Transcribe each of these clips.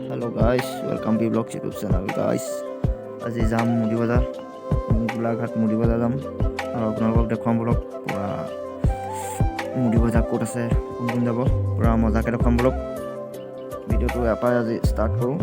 Hello guys, welcome to Vlogs YouTube channel guys. আজি যাম মুড়ি বজাৰ গোলাঘাট মুড়ি বজাৰ যাম আৰু আপোনালোকক দেখুৱাম ব্লগ পুৰা মুড়ি বজাৰ ক'ত আছে কোন কোন যাব পুৰা মজাকৈ দেখুৱাম ব্লগ ভিডিঅ'টো ইয়াৰ পৰা আজি ষ্টাৰ্ট কৰোঁ।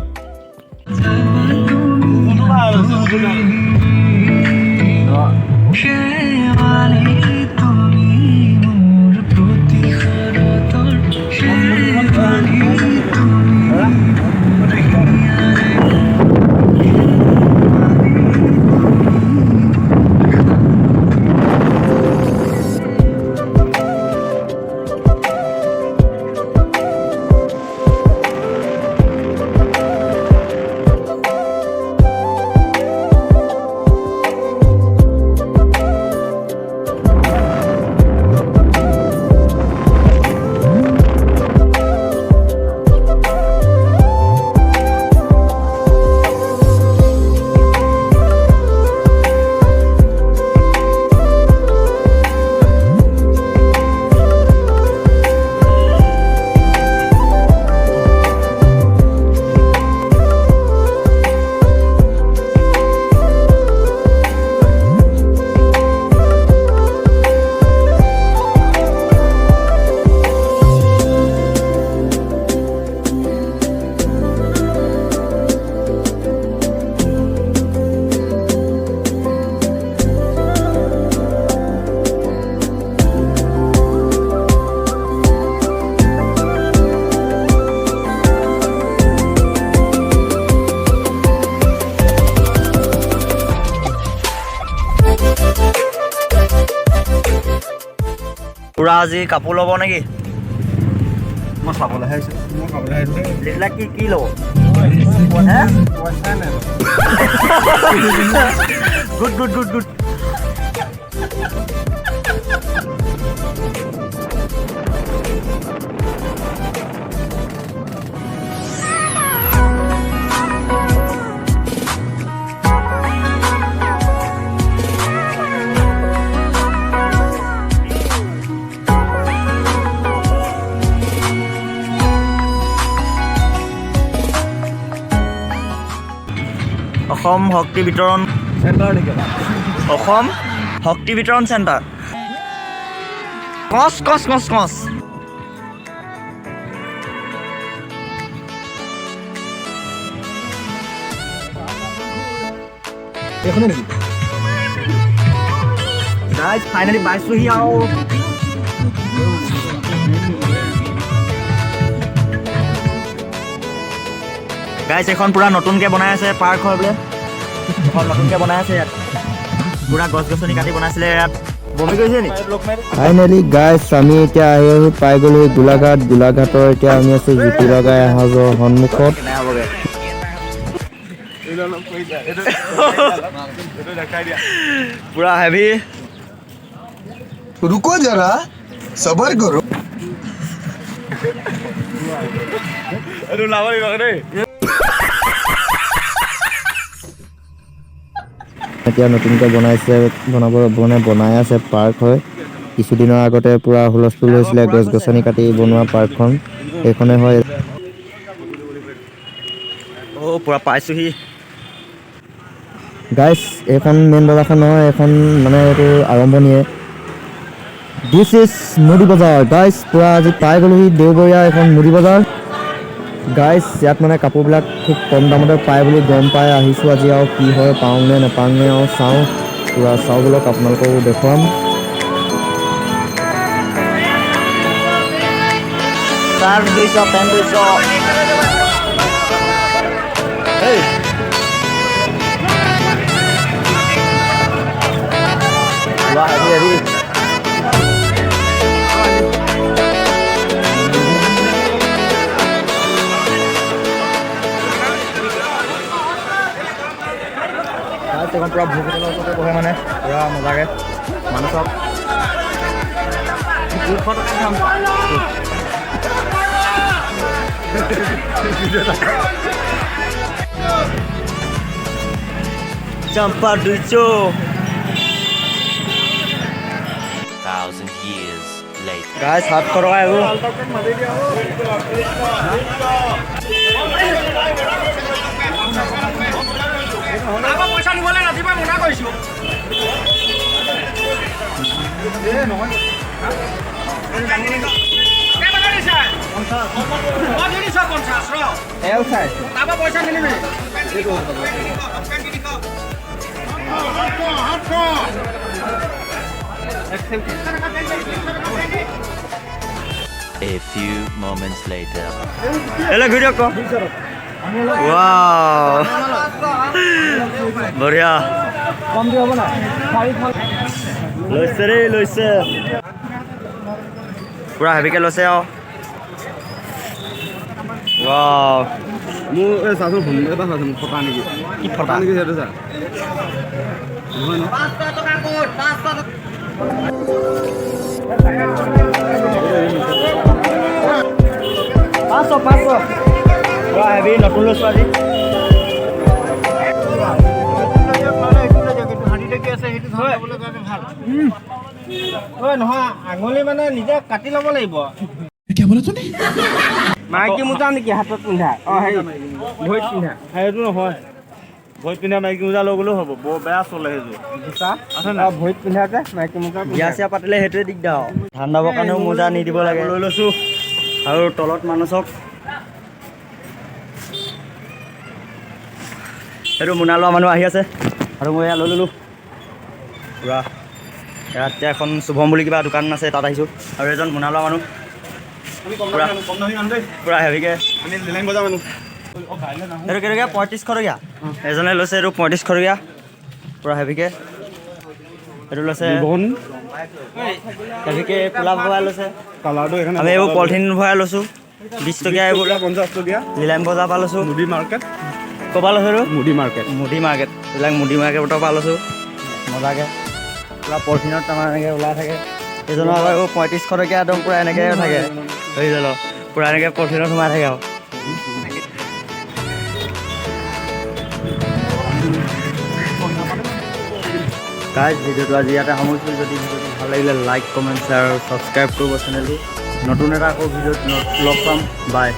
পুৰা আজি কাপোৰ ল'ব নেকি? মই চাবলৈহে আহিছোঁ। এইবিলাক কি ল'ব? Good good good good. Assam শক্তি বিতৰণ চেণ্টাৰ নেকি? অসম শক্তি বিতৰণ চেণ্টাৰ। কচ কচ কচ কচ। এইখনে নেকি? গাইজ ফাইনেলি পাইছোহি আৰু গাইজ এখন পুৰা নতুনকৈ বনাই আছে পাৰ্ক হয় বোলে এখন নতুনকৈ বনাই আছে ইয়াত পুৰা গছ গছনি কাটি বনাইছিলে ইয়াত বমি কৰিছে নি? ফাইনেলি গাইজ আমি এতিয়া আহি পাই গ'লো গোলাঘাটৰ এতিয়া আমি আছো জুতি লগাই এসাঁজৰ সন্মুখত। পুৰা হেভি रुको जरा सबर करो। এতিয়া নতুনকৈ বনাই আছে পাৰ্ক হয়। কিছুদিনৰ আগতে পুৰা হুলস্থুল হৈছিলে গছ গছনি কাটি বনোৱা পাৰ্কখন এইখনে হয়। পুৰা পাইছোহি গাইজ এইখন মেইন বজাৰখন নহয়, এইখন মানে এইটো আৰম্ভণিয়ে। দিছ ইজ মুড়ি বজাৰ গাইজ। পুৰা আজি পাই গ'লোহি দেওবৰীয়া এখন মুড়ি বজাৰ গাইজ। ইয়াত মানে কাপোৰবিলাক খুব কম দামতে পায় বুলি গম পাই আহিছোঁ আজি আৰু কি হয় পাওঁ নে নাপাওঁ নে আৰু চাওঁ পুৰা চাওঁ বোলক আপোনালোককো দেখুৱাম। এখন পুৰা ভোগ হোটেলৰ ওচৰতে বহে মানে পুৰা মজাকৈ মানুহ চব 200 টকা দাম চাম্পা 200 গাইজ 700 টকা এইবোৰ আনিবলৈ ৰাতিপুৱা মনা কৰিছোঁ তাৰপৰা পইচা মিলিবি A few moments later. Hello, video ko. Wow. Bariya. কম দিব না লৈছে পুৰা হেভিকে লৈছে আৰু ৱাও মোৰ এই চাচোন ফোন এটা চাচোন ফটা নেকি কি ফটা নেকি সেইটো চা নহয় ন 500 পুৰা হেভি নতুন লৈছোঁ আজি নহয় আঙুলি মানে নিজে কাটি ল'ব লাগিব মাইকী মোজা নেকি হাতত পিন্ধা অঁ হেৰি ভৰিত পিন্ধা সেইটো নহয় ভৰিত পিন্ধা মাইকী মোজা লৈ গ'লেও হ'ব বৰ বেয়া চলে সেইযোৰ জোতা অঁ ভৰিত পিন্ধা যে মাইকী মোজা বিয়া চিয়া পাতিলে সেইটোৱে দিগদাৰ আৰু ধান দাবৰ কাৰণেও মোজা নি দিব লাগে লৈ লৈছোঁ আৰু তলত মানুহ চক সেইটো মোনা লোৱা মানুহ আহি আছে আৰু মই এয়া লৈ ল'লোঁ পূৰা ইয়াত এখন শুভম বুলি কিবা দোকান আছে তাত আহিছোঁ আৰু এজন মোনা লোৱা মানুহ পূৰা হেভিকৈ এইটো কেনেকৈ 3500 টকীয়া এজনে লৈছে এইটো 3500 টকীয়া পূৰা হেভিকৈ এইটো লৈছে হেভিকৈ কোলা ভৰাই লৈছে কালাৰটো এখানে আমি এইবোৰ পলিথিন ভৰাই লৈছোঁ 20 টকীয়া এইবোৰ 50 টকীয়া লিলাইম বজাৰ পৰা লৈছোঁ মুদি মাৰ্কেট ক'ৰপৰা লৈছোঁ এইটো মুদি মাৰ্কেট এইবিলাক মুদি মাৰ্কেটৰ পৰা লৈছোঁ মজাকৈ পূৰা পলিথিনত আমাৰ এনেকৈ ওলাই থাকে এইজনৰ আকৌ এইবোৰ 3500 টকীয়া একদম পূৰা এনেকৈ থাকে হৈ গ'ল পূৰা এনেকৈ পলিথিনত সোমাই থাকে আৰু গাইজ ভিডিঅ'টো আজি ইয়াতে সামৰিছোঁ যদি ভিডিঅ'টো ভাল লাগিলে লাইক কমেণ্ট শ্বেয়াৰ আৰু ছাবস্ক্ৰাইব কৰিব চেনেলটো নতুন এটা আকৌ ভিডিঅ'ত লগ পাম বাই